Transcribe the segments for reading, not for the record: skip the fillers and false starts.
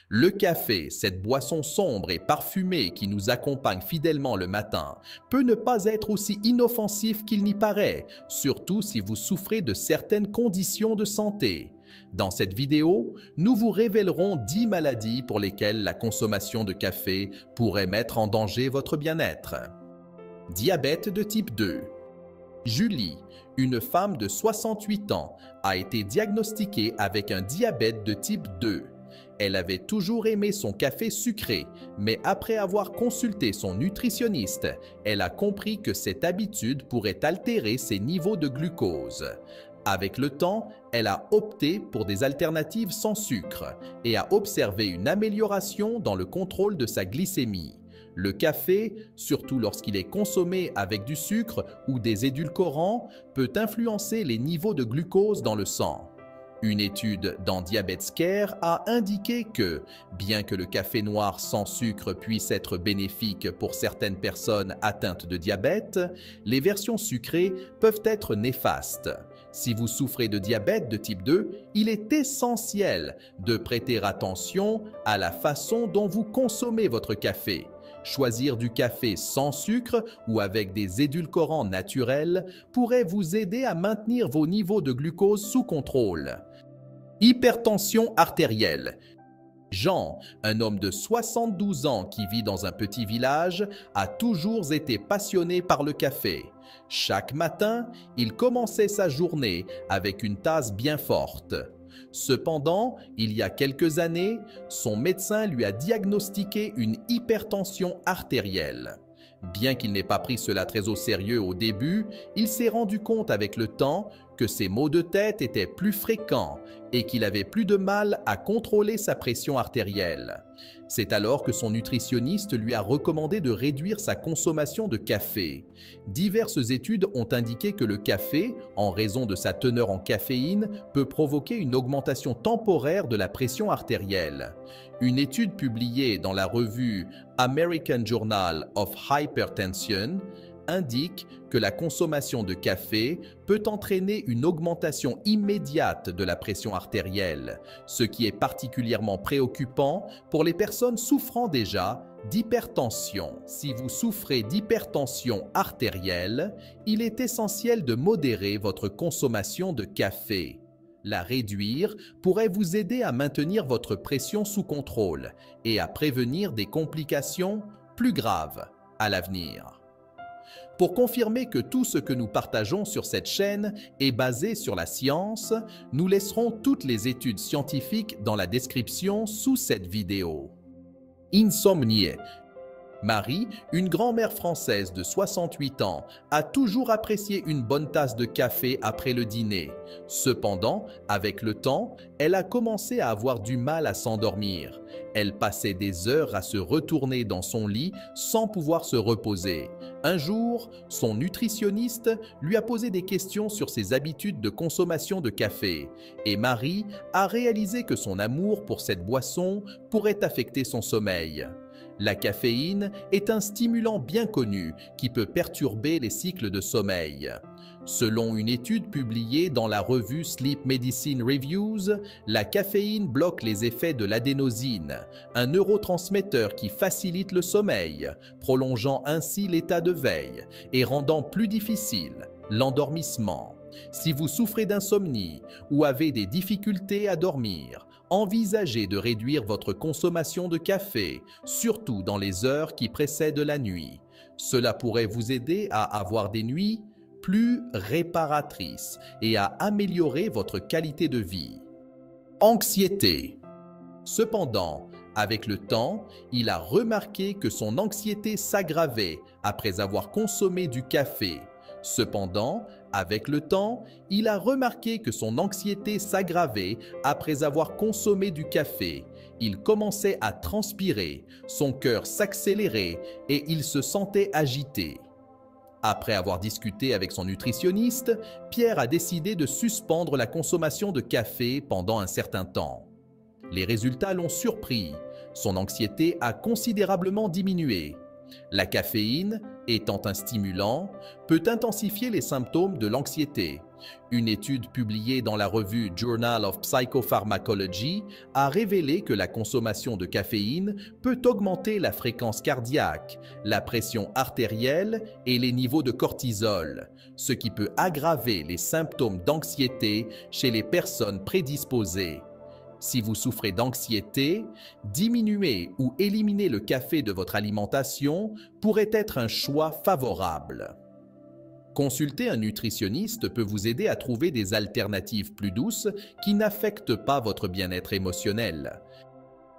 Le café, cette boisson sombre et parfumée qui nous accompagne fidèlement le matin, peut ne pas être aussi inoffensif qu'il n'y paraît, surtout si vous souffrez de certaines conditions de santé. Dans cette vidéo, nous vous révélerons 10 maladies pour lesquelles la consommation de café pourrait mettre en danger votre bien-être. Diabète de type 2. Julie, une femme de 68 ans, a été diagnostiquée avec un diabète de type 2. Elle avait toujours aimé son café sucré, mais après avoir consulté son nutritionniste, elle a compris que cette habitude pourrait altérer ses niveaux de glucose. Avec le temps, elle a opté pour des alternatives sans sucre et a observé une amélioration dans le contrôle de sa glycémie. Le café, surtout lorsqu'il est consommé avec du sucre ou des édulcorants, peut influencer les niveaux de glucose dans le sang. Une étude dans DiabetesCare a indiqué que, bien que le café noir sans sucre puisse être bénéfique pour certaines personnes atteintes de diabète, les versions sucrées peuvent être néfastes. Si vous souffrez de diabète de type 2, il est essentiel de prêter attention à la façon dont vous consommez votre café. Choisir du café sans sucre ou avec des édulcorants naturels pourrait vous aider à maintenir vos niveaux de glucose sous contrôle. Hypertension artérielle. Jean, un homme de 72 ans qui vit dans un petit village, a toujours été passionné par le café. Chaque matin, il commençait sa journée avec une tasse bien forte. Cependant, il y a quelques années, son médecin lui a diagnostiqué une hypertension artérielle. Bien qu'il n'ait pas pris cela très au sérieux au début, il s'est rendu compte avec le temps que ses maux de tête étaient plus fréquents et qu'il avait plus de mal à contrôler sa pression artérielle. C'est alors que son nutritionniste lui a recommandé de réduire sa consommation de café. Diverses études ont indiqué que le café, en raison de sa teneur en caféine, peut provoquer une augmentation temporaire de la pression artérielle. Une étude publiée dans la revue American Journal of Hypertension indique que la consommation de café peut entraîner une augmentation immédiate de la pression artérielle, ce qui est particulièrement préoccupant pour les personnes souffrant déjà d'hypertension. Si vous souffrez d'hypertension artérielle, il est essentiel de modérer votre consommation de café. La réduire pourrait vous aider à maintenir votre pression sous contrôle et à prévenir des complications plus graves à l'avenir. Pour confirmer que tout ce que nous partageons sur cette chaîne est basé sur la science, nous laisserons toutes les études scientifiques dans la description sous cette vidéo. Insomnie. Marie, une grand-mère française de 68 ans, a toujours apprécié une bonne tasse de café après le dîner. Cependant, avec le temps, elle a commencé à avoir du mal à s'endormir. Elle passait des heures à se retourner dans son lit sans pouvoir se reposer. Un jour, son nutritionniste lui a posé des questions sur ses habitudes de consommation de café et Marie a réalisé que son amour pour cette boisson pourrait affecter son sommeil. La caféine est un stimulant bien connu qui peut perturber les cycles de sommeil. Selon une étude publiée dans la revue Sleep Medicine Reviews, la caféine bloque les effets de l'adénosine, un neurotransmetteur qui facilite le sommeil, prolongeant ainsi l'état de veille et rendant plus difficile l'endormissement. Si vous souffrez d'insomnie ou avez des difficultés à dormir, envisagez de réduire votre consommation de café, surtout dans les heures qui précèdent la nuit. Cela pourrait vous aider à avoir des nuits plus réparatrices et à améliorer votre qualité de vie. Anxiété. Cependant, avec le temps, il a remarqué que son anxiété s'aggravait après avoir consommé du café. Cependant, avec le temps, il a remarqué que son anxiété s'aggravait après avoir consommé du café. Il commençait à transpirer, son cœur s'accélérait et il se sentait agité. Après avoir discuté avec son nutritionniste, Pierre a décidé de suspendre la consommation de café pendant un certain temps. Les résultats l'ont surpris. Son anxiété a considérablement diminué. La caféine, étant un stimulant, peut intensifier les symptômes de l'anxiété. Une étude publiée dans la revue Journal of Psychopharmacology a révélé que la consommation de caféine peut augmenter la fréquence cardiaque, la pression artérielle et les niveaux de cortisol, ce qui peut aggraver les symptômes d'anxiété chez les personnes prédisposées. Si vous souffrez d'anxiété, diminuer ou éliminer le café de votre alimentation pourrait être un choix favorable. Consulter un nutritionniste peut vous aider à trouver des alternatives plus douces qui n'affectent pas votre bien-être émotionnel.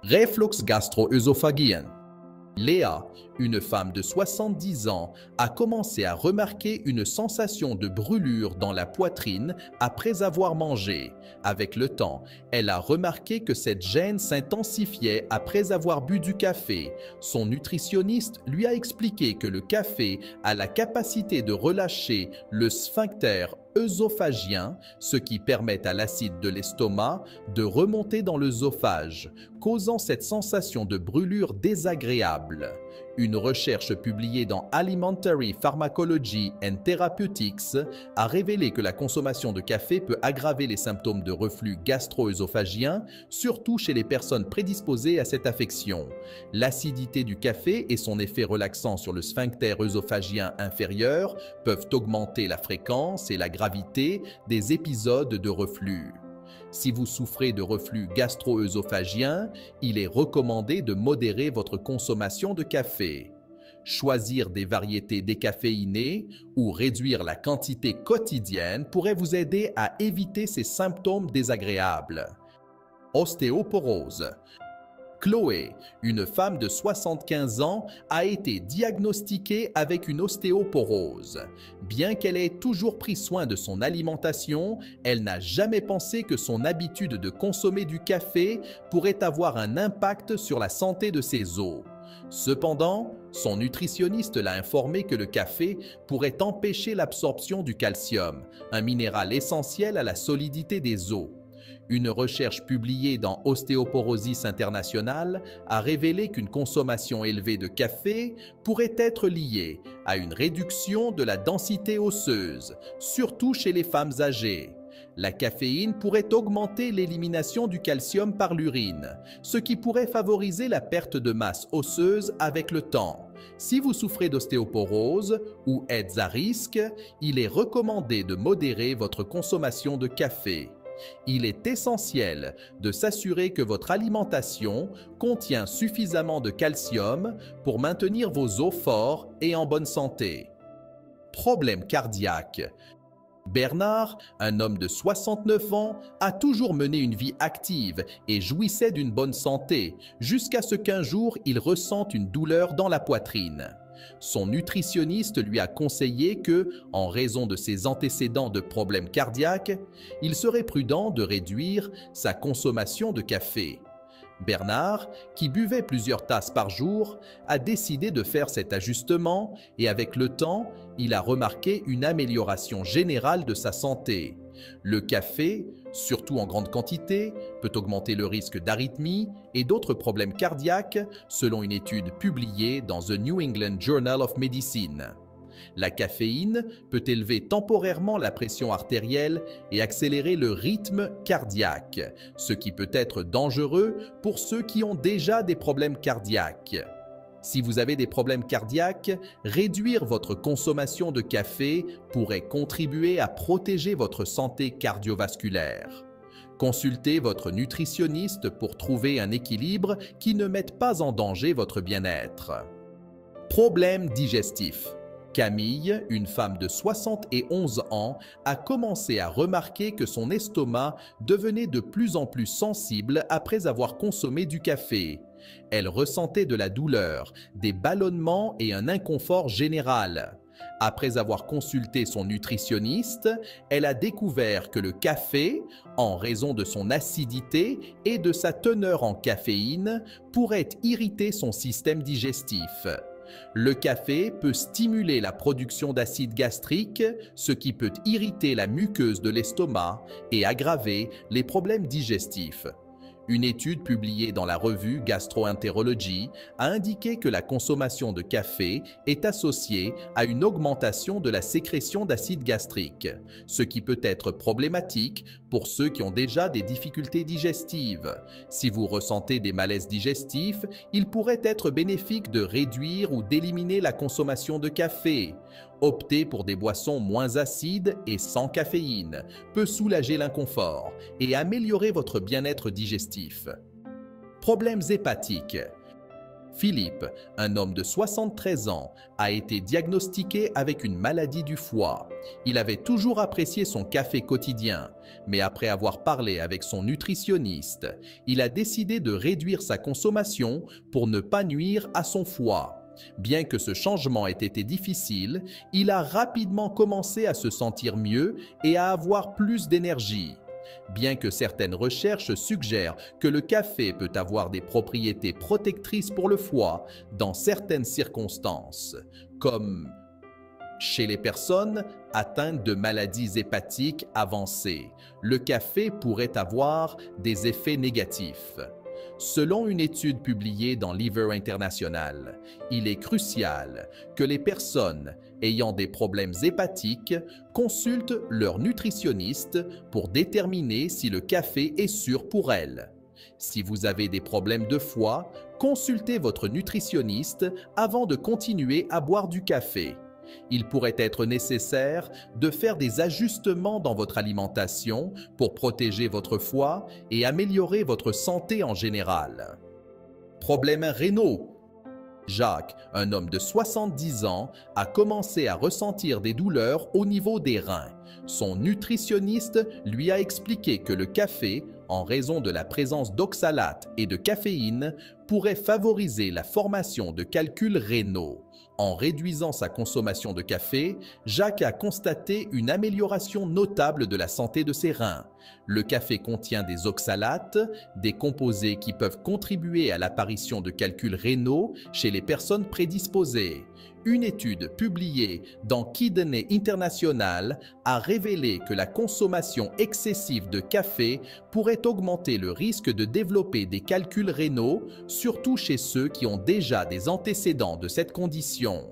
Réflux gastro-œsophagien. Léa, une femme de 70 ans, a commencé à remarquer une sensation de brûlure dans la poitrine après avoir mangé. Avec le temps, elle a remarqué que cette gêne s'intensifiait après avoir bu du café. Son nutritionniste lui a expliqué que le café a la capacité de relâcher le sphincter œsophagien, ce qui permet à l'acide de l'estomac de remonter dans l'œsophage, causant cette sensation de brûlure désagréable. Une recherche publiée dans Alimentary Pharmacology and Therapeutics a révélé que la consommation de café peut aggraver les symptômes de reflux gastro-œsophagien, surtout chez les personnes prédisposées à cette affection. L'acidité du café et son effet relaxant sur le sphincter œsophagien inférieur peuvent augmenter la fréquence et la gravité des épisodes de reflux. Si vous souffrez de reflux gastro-œsophagien, il est recommandé de modérer votre consommation de café. Choisir des variétés décaféinées ou réduire la quantité quotidienne pourrait vous aider à éviter ces symptômes désagréables. Ostéoporose. Chloé, une femme de 75 ans, a été diagnostiquée avec une ostéoporose. Bien qu'elle ait toujours pris soin de son alimentation, elle n'a jamais pensé que son habitude de consommer du café pourrait avoir un impact sur la santé de ses os. Cependant, son nutritionniste l'a informé que le café pourrait empêcher l'absorption du calcium, un minéral essentiel à la solidité des os. Une recherche publiée dans Osteoporosis International a révélé qu'une consommation élevée de café pourrait être liée à une réduction de la densité osseuse, surtout chez les femmes âgées. La caféine pourrait augmenter l'élimination du calcium par l'urine, ce qui pourrait favoriser la perte de masse osseuse avec le temps. Si vous souffrez d'ostéoporose ou êtes à risque, il est recommandé de modérer votre consommation de café. Il est essentiel de s'assurer que votre alimentation contient suffisamment de calcium pour maintenir vos os forts et en bonne santé. Problème cardiaque. Bernard, un homme de 69 ans, a toujours mené une vie active et jouissait d'une bonne santé, jusqu'à ce qu'un jour il ressente une douleur dans la poitrine. Son nutritionniste lui a conseillé que, en raison de ses antécédents de problèmes cardiaques, il serait prudent de réduire sa consommation de café. Bernard, qui buvait plusieurs tasses par jour, a décidé de faire cet ajustement et avec le temps, il a remarqué une amélioration générale de sa santé. Le café, surtout en grande quantité, peut augmenter le risque d'arythmie et d'autres problèmes cardiaques, selon une étude publiée dans The New England Journal of Medicine. La caféine peut élever temporairement la pression artérielle et accélérer le rythme cardiaque, ce qui peut être dangereux pour ceux qui ont déjà des problèmes cardiaques. Si vous avez des problèmes cardiaques, réduire votre consommation de café pourrait contribuer à protéger votre santé cardiovasculaire. Consultez votre nutritionniste pour trouver un équilibre qui ne mette pas en danger votre bien-être. Problème digestif. Camille, une femme de 71 ans, a commencé à remarquer que son estomac devenait de plus en plus sensible après avoir consommé du café. Elle ressentait de la douleur, des ballonnements et un inconfort général. Après avoir consulté son nutritionniste, elle a découvert que le café, en raison de son acidité et de sa teneur en caféine, pourrait irriter son système digestif. Le café peut stimuler la production d'acide gastrique, ce qui peut irriter la muqueuse de l'estomac et aggraver les problèmes digestifs. Une étude publiée dans la revue Gastroenterology a indiqué que la consommation de café est associée à une augmentation de la sécrétion d'acide gastrique, ce qui peut être problématique pour ceux qui ont déjà des difficultés digestives. Si vous ressentez des malaises digestifs, il pourrait être bénéfique de réduire ou d'éliminer la consommation de café. Opter pour des boissons moins acides et sans caféine peut soulager l'inconfort et améliorer votre bien-être digestif. Problèmes hépatiques. Philippe, un homme de 73 ans, a été diagnostiqué avec une maladie du foie. Il avait toujours apprécié son café quotidien, mais après avoir parlé avec son nutritionniste, il a décidé de réduire sa consommation pour ne pas nuire à son foie. Bien que ce changement ait été difficile, il a rapidement commencé à se sentir mieux et à avoir plus d'énergie. Bien que certaines recherches suggèrent que le café peut avoir des propriétés protectrices pour le foie dans certaines circonstances, comme chez les personnes atteintes de maladies hépatiques avancées, le café pourrait avoir des effets négatifs. Selon une étude publiée dans Liver International, il est crucial que les personnes ayant des problèmes hépatiques consultent leur nutritionniste pour déterminer si le café est sûr pour elles. Si vous avez des problèmes de foie, consultez votre nutritionniste avant de continuer à boire du café. Il pourrait être nécessaire de faire des ajustements dans votre alimentation pour protéger votre foie et améliorer votre santé en général. Problèmes rénaux. Jacques, un homme de 70 ans, a commencé à ressentir des douleurs au niveau des reins. Son nutritionniste lui a expliqué que le café, en raison de la présence d'oxalate et de caféine, pourrait favoriser la formation de calculs rénaux. En réduisant sa consommation de café, Jacques a constaté une amélioration notable de la santé de ses reins. Le café contient des oxalates, des composés qui peuvent contribuer à l'apparition de calculs rénaux chez les personnes prédisposées. Une étude publiée dans Kidney International a révélé que la consommation excessive de café pourrait augmenter le risque de développer des calculs rénaux, surtout chez ceux qui ont déjà des antécédents de cette condition.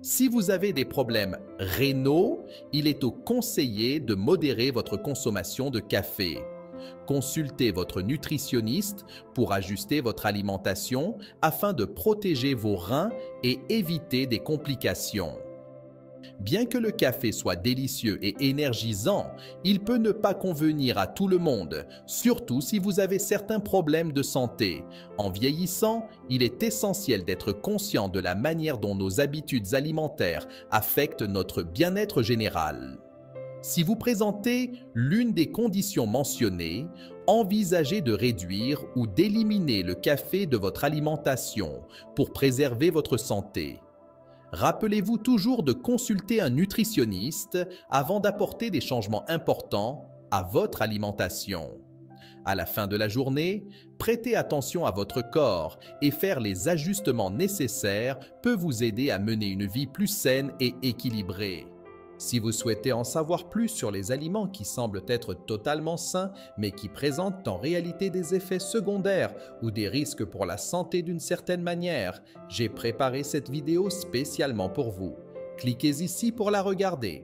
Si vous avez des problèmes rénaux, il est conseillé de modérer votre consommation de café. Consultez votre nutritionniste pour ajuster votre alimentation afin de protéger vos reins et éviter des complications. Bien que le café soit délicieux et énergisant, il peut ne pas convenir à tout le monde, surtout si vous avez certains problèmes de santé. En vieillissant, il est essentiel d'être conscient de la manière dont nos habitudes alimentaires affectent notre bien-être général. Si vous présentez l'une des conditions mentionnées, envisagez de réduire ou d'éliminer le café de votre alimentation pour préserver votre santé. Rappelez-vous toujours de consulter un nutritionniste avant d'apporter des changements importants à votre alimentation. À la fin de la journée, prêtez attention à votre corps et faire les ajustements nécessaires peut vous aider à mener une vie plus saine et équilibrée. Si vous souhaitez en savoir plus sur les aliments qui semblent être totalement sains mais qui présentent en réalité des effets secondaires ou des risques pour la santé d'une certaine manière, j'ai préparé cette vidéo spécialement pour vous. Cliquez ici pour la regarder.